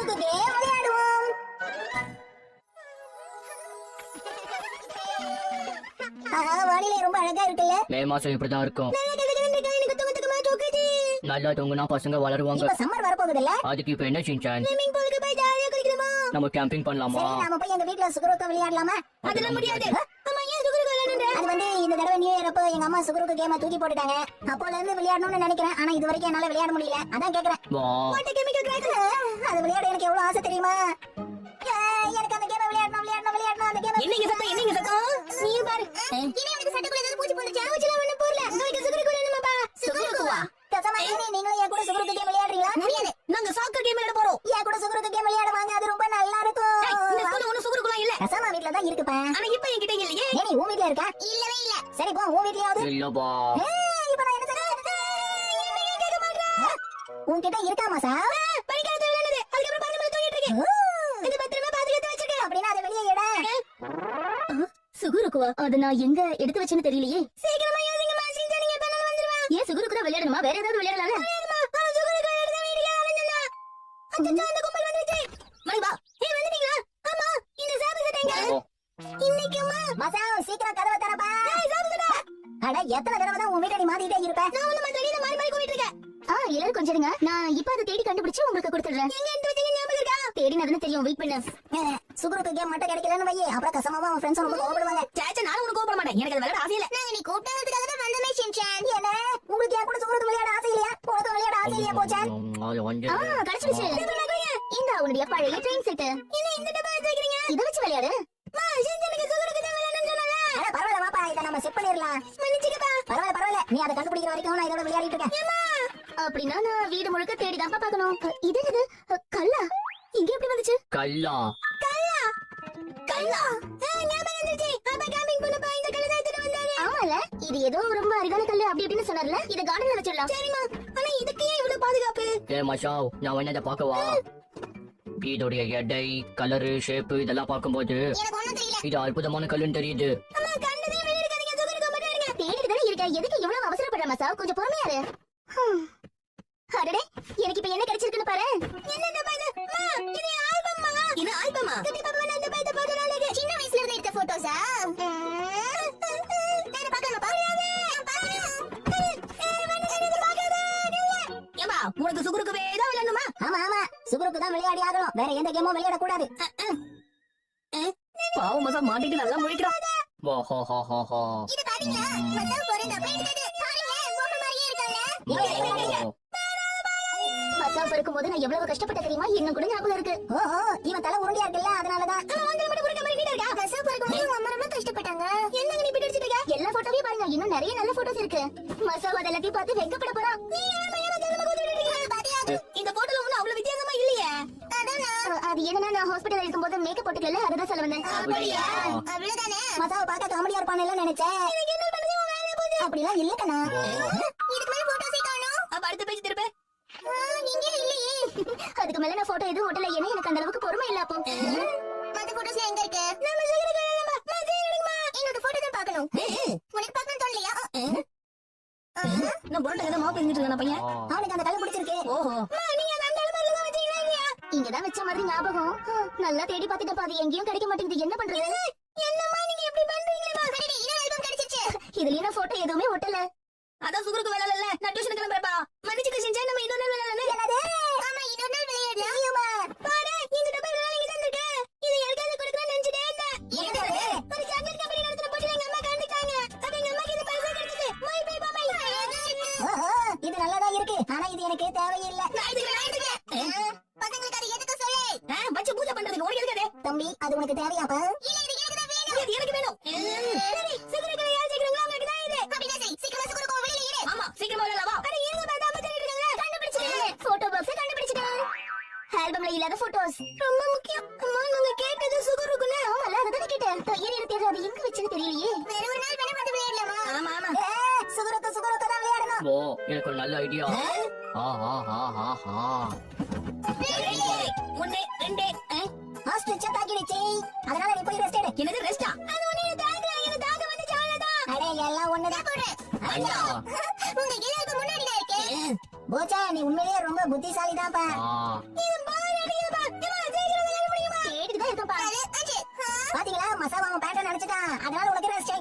சுகுருக்கு game விளையாடுவோம். வானிலை ரொம்ப அழகா இருக்குல்ல? மே மாசம் இப்படிதான் இருக்கும். நல்லா தூங்குனா பசங்க வளருவாங்க. இப்ப சம்மர் வர போகுதுல்ல? அதுக்கு இப்ப என்ன செஞ்சான்? ஸ்விமிங் பூலுக்கு போய் ஜாலியா குளிக்கணுமா? நம்ம கேம்பிங் பண்ணலாமா? சரி நாம போய் எங்க வீட்ல சுகுருக்கு விளையாடலாமா? அதெல்லாம் முடியாது. அம்மா ஏன் சுகுருக்கு விளையாடுறீங்க? அது வந்து இந்த தடவை நியூ இயர் அப்ப எங்க அம்மா சுகுருக்கு கேம தூக்கி போட்டுட்டாங்க. அப்போல இருந்து விளையாடணும்னு நினைக்கிறேன். ஆனா இது வரைக்கும் என்னால விளையாட முடியல. அதான் கேக்குறேன். வா. அது விளையாட எனக்கு எவ்வளவு ஆசை தெரியுமா? எனக்கு அந்த கேம விளையாடணும் அந்த கேம. என்னங்க சத்தம்? நீயும் பாரு. இனி எனக்கு சட்டைக்குள்ள ஏதாவது பூச்சி போடுச்சா? பூச்சில ஒண்ணு போறல. உங்களுக்கு சுகுருக்கு விளையாடணுமாப்பா? சுகுருக்குவா? கசமா நீங்களும் என் கூட சுகுருக்கு கேம் விளையாடுறீங்களா? முடியாது. நாங்க சாக்கர் கேம் விளையாட போறோம். என் கூட சுகுருக்கு கேம் விளையாட வாங்க. அது ரொம்ப நல்லா இருக்கும். இந்த ஸ்கூல்ல ஒண்ணு சுகுருக்குலாம் இல்ல. கசமா வீட்ல தான் இருக்குப்பா. ஆனா இப்ப என்கிட்ட இல்லையே. ஏய் நீ உன் வீட்ல இருக்கா? இல்லவே இல்ல. சரி போ உன் வீட்லயாவது. இல்லப்பா. இப்ப நான் என்ன சொல்றேன்? கேட்க மாட்டேன். உன்கிட்ட இருக்கா மாசா? படிக்காத விளையாடுது. அதுக்கு அப்புறம் பாத்து தூங்கிட்டு இருக்கேன். இது பத்திரமா பாத்துக்கிட்டு வச்சிருக்கேன். அப்படினா அதை வெளியே எட. சுகுருக்குவா? அத நான் எங்க எடுத்து வச்சேன்னு தெரியலையே. சீக்கிரமா யோசிங்க மா. நீங்க பண்ணல வந்துருவா. ஏன் சுகுருக்கு தான் விளையாடணுமா? வேற ஏதாவது விளையாடலாம்ல? அவன் சுகுருக்கு விளையாடுறத வீடியோ அலஞ்சனா. அச்சச்சோ அந்த கும்பல் வந்துருச்சு. மணிவா, ஏய் வந்துட்டீங்களா? ஆமா. இந்த சாபு சட்டைங்க. இன்னைக்குமா? மாசா சீக்கிரம் கதவை தரப்பா. ஏய் சாபு சட்டை. அட எத்தனை தடவை தான் உன் வீட்டை நீ மாத்திட்டே இருப்ப? நான் ஒண்ணு மாத்தி நீ மாறி மாறி கூவிட்டு இருக்க. எல்லாரும் கொஞ்சம் இருங்க. நான் இப்ப அதை தேடி கண்டுபிடிச்சு உங்களுக்கு கொடுத்துடுறேன். எங்க எடுத்து வச்சீங்க ஞாபகம் இருக்கா? தேடினதுன்னு தெரியும். வெயிட் பண்ணு. சுகுருக்கு கேம் மட்டும் கிடைக்கலன்னு வையே. அப்புறம் கசமாவா அவன் ஃப்ரெண்ட்ஸ் ரொம்ப கோவப்படுவாங்க. சாச்சா, நானும் உனக்கு கோபப்பட மாட்டேன். எனக்கு அது விளையாட ஆசை இல்ல. நாங்க நீ கூப்பிட்டதுக்காக தான் வந்தமே ஷின்சான். என்ன உங்களுக்கு என் கூட சுகுருக்கு விளையாட ஆசை இல்லையா? உனக்கு விளையாட ஆசை இல்லையா போச்சான்? அது வந்து கிடைச்சிருச்சு. இந்த உன்னுடைய பழைய ட்ரெயின் செட். என்ன இந்த டப்பா எடுத்து வைக்கிறீங்க? இத வச்சு விளையாடு. மா ஷின்சானுக்கு சுகுருக்கு தான் விளையாடணும்னு சொன்னால. அட பரவாயில்ல வாப்பா, இத நம்ம செட் பண்ணிரலாம். மன்னிச்சுக்கப்பா. பரவாயில்ல. நீ அதை கண்டுபிடிக்கிற வரைக்கும் நான் இதோட விளையாடிட்டு இருக்கேன். அப்படின்னா நான் வீடு முழுக்க தேடி தான் பார்க்கணும். இது என்னது? கல்லா? இங்க எப்படி வந்துச்சு? கல்லா. கல்லா ஞாபகம் வந்துச்சு. அப்பா கேம்பிங் போனப்ப இந்த கல்லை தான் எடுத்துட்டு வந்தாரு. ஆமால, இது ஏதோ ரொம்ப அரிதான கல்லு அப்படி இப்படின்னு சொன்னார்ல. இத கார்டன்ல வச்சிடலாம். சரிமா. ஆனா இதுக்கு ஏன் இவ்வளவு பாதுகாப்பு? ஏ மஷாவ், நான் வேணா இதை பார்க்கவா? இதோடைய எடை, கலரு, ஷேப்பு இதெல்லாம் பார்க்கும்போது எனக்கு ஒண்ணும் தெரியல. இது அற்புதமான கல்லுன்னு தெரியுது. அம்மா கண்ணதே வெளிய இருக்காதீங்க. சுகுருக்கு மட்டும் இருங்க. தேடிட்டு தானே இருக்க. எதுக்கு இவ்வளவு அவசரப்படுற மசா? கொஞ்சம் பொறுமையா இரு. அடடே, எனக்கு இப்ப என்ன கிடைச்சிருக்குன்னு பாரு. என்ன டப்பா இது? அம்மா இது ஆல்பம்மா. இது ஆல்பமா? குட்டி பாப்பா நான் இந்த பைத்த போட்டோ நாளைக்கு சின்ன வயசுல இருந்து எடுத்த போட்டோஸா? நான் பார்க்கணும் பாரியாவே. ஏம்பா, உனக்கு சுகுருக்குவே தான் விளையாடணுமா? ஆமா சுகுருக்கு தான் விளையாடி ஆகணும். வேற எந்த கேமும் விளையாட கூடாது. பாவம் மசா, மாட்டிட்டு நல்லா முழிக்கிறான். வா ஹா ஹா ஹா ஹா. இது பாத்தீங்களா? மச்சான் போறேன் அப்படியே இருக்குது. பாருங்க பொம்மை மாதிரியே இருக்காங்க. மசா இருக்கும்போது நான் எவ்வளவு கஷ்டப்பட்ட தெரியுமா? இன்னும் கூட ஞாபகம் இருக்கு. ஓஹோ இவன் தலை உருண்டியா இருக்குல்ல, அதனாலதான். வந்து மட்டும் புடிக்க மாதிரி இருக்கா. மச்சான் இருக்கும்போது உங்க அம்மா ரொம்ப கஷ்டப்பட்டாங்க. என்னங்க நீ இப்படி அடிச்சிட்டு இருக்க? எல்லா போட்டோவையும் பாருங்க. இன்னும் நிறைய நல்ல போட்டோஸ் இருக்கு. மசா அதெல்லாத்தையும் பார்த்து வெக்கப்பட போறான். நீ ஏன் ஏமா திரும்ப கூட்டிட்டு இருக்கீங்க? பாத்தியா? இந்த போட்டோல ஒண்ணும் அவ்வளவு வித்தியாசமா இல்லையே. அது என்னன்னா, நான் ஹாஸ்பிடல்ல இருக்கும்போது மேக்கப் போட்டுக்கல, அதுதான் சொல்ல வந்தேன். அப்படியா? அவ்வளவுதானே. மச்சாவை பார்க்க காமெடியா இருப்பானேன்னு நினைச்சேன். எனக்கு என்ன பண்ணுது உன் வேலைய போகுது. அப்படிலாம் இல்ல கண்ணா. இதுக்கு மேல போட்டோஸே காணோம். அப்ப அடுத்த பேஜ் திருப்ப. நீங்க இல்லையே. அதுக்கு மேல நான் போட்டோ எதுவும் ஓட்டல. ஏன்னா எனக்கு அந்த அளவுக்கு பொறுமை இல்ல அப்போ. மத்த போட்டோஸ்ல எங்க இருக்கு? நம்ம சொல்லுங்க என்னோட போட்டோ தான் பார்க்கணும். உனக்கு பார்க்கணும் தோணலையா? நான் புரோட்டா ஏதோ மாவு செஞ்சுட்டு இருக்கான பையன். அவனுக்கு அந்த கல்லு பிடிச்சிருக்கு. ஓஹோ, நீங்க அந்த அலமாரில தான் வச்சீங்களா இல்லையா? இங்கதான் வச்ச மாதிரி ஞாபகம். நல்லா தேடி பார்த்துட்டு அது எங்கேயும் கிடைக்க மாட்டேங்குது. என்ன பண்றது? என்னம்மா நீங்க இப்படி பண்றீங்களா? சரி இன்னொரு ஆல்பம் கிடைச்சிச்சு. இதுல நான் போட்டோ எதுவுமே ஒட்டல. அதான் சுகுருக்கு வேலை இல்ல. நான் டியூஷன் கிளம்புறப்பா. மன்னிச்சுக்க செஞ்சா, நம்ம இன்னொரு நாள் விளையாடலாம். என்னது? ஆமா இன்னொரு நாள் விளையாடலாம். ஐயோமா பாரு இந்த டப்பா விளையாடிங்க தந்துருக்கு. இது யாருக்காவது கொடுக்கறேன்னு நினைச்சிட்டே இருந்தேன். என்னது? ஒரு சாக்லேட் கம்பெனி நடத்துற போட்டில எங்க அம்மா கண்டுட்டாங்க. அப்ப எங்க அம்மாக்கு இது பரிசா கிடைச்சது. மை பை பாமை. ஓஹோ இது நல்லதா இருக்கு. ஆனா இது எனக்கு தேவையில்லை. பசங்களுக்கு அது எதுக்கு சொல்லு. வச்சு பூஜை பண்றதுக்கு ஓடி இருக்காதே. தம்பி அது உனக்கு தேவையாப்பா? இல்ல இது எனக்கு தான் வேணும். இது எனக்கு வேணும். சரி சுகுருக்கு யார் ஜெயிக்கறாங்களோ அவங்களுக்கு தான் இது. அப்படியே சரி சீக்கிரமா சுகுருக்கு வெளியில இரு. ஆமா, சீக்கிரமா விளையாடலாம் வா. அட இருங்க பாத்தா பத்திட்டு இருக்காங்க. கண்டுபிடிச்சிட்டேன். போட்டோ பாக்ஸ் கண்டுபிடிச்சிட்டேன். ஆல்பம்ல இல்லாத போட்டோஸ் ரொம்ப முக்கியம். அம்மா நாங்க கேட்டது சுகுருக்குன்னு. ஆமால, அதுதான் கேட்டேன். ஏன் தேர்வு அது எங்க வச்சுன்னு தெரியலையே. வேற ஒரு நாள் வேணா வந்து விளையாடலாமா? ஆமா ஆமா. சுகுருக்கு தான் விளையாடணும். ஓ எனக்கு ஒரு நல்ல ஐடியா. ஆ ஹா ஹா ஹா ஹா. 1 2 ஹாஸ்டல் செக் ஆகிடுச்சு. அதனால நீ போய் ரெஸ்ட் எடு. என்னது ரெஸ்டா? அது ஒண்ணே தாங்க எனக்கு தாங்க வந்து சாவலதான். அட எல்லாம் ஒண்ணுதான் போடு. ஐயா. உங்க எல்லாருக்கும் முன்னாடி நான் இருக்கேன். போச்சா நீ உண்மையிலேயே ரொம்ப புத்திசாலிதான்ப்பா. ஆ. இது பால் அடிக்குதுப்பா. உன் பேட்டர்ன் நினைச்சிட்டான் அதனால உனக்கு ரெஸ்ட்